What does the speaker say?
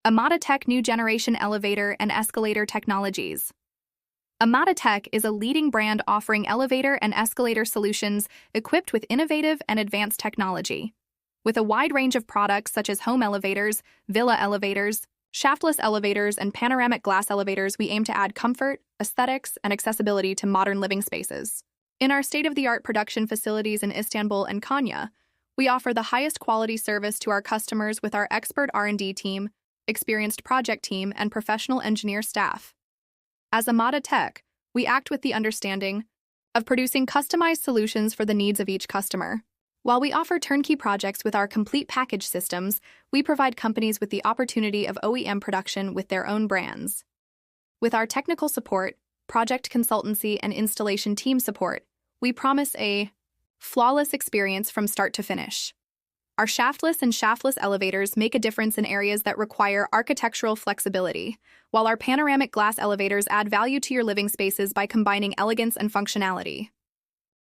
AmadaTECH New Generation Elevator and Escalator Technologies. AmadaTECH is a leading brand offering elevator and escalator solutions equipped with innovative and advanced technology. With a wide range of products such as home elevators, villa elevators, shaftless elevators, and panoramic glass elevators, we aim to add comfort, aesthetics, and accessibility to modern living spaces. In our state-of-the-art production facilities in Istanbul and Konya, we offer the highest quality service to our customers with our expert R&D team, experienced project team, and professional engineer staff. As AmadaTECH, we act with the understanding of producing customized solutions for the needs of each customer. While we offer turnkey projects with our complete package systems, we provide companies with the opportunity of OEM production with their own brands. With our technical support, project consultancy, and installation team support, we promise a flawless experience from start to finish. Our shaftless and shaftless elevators make a difference in areas that require architectural flexibility, while our panoramic glass elevators add value to your living spaces by combining elegance and functionality.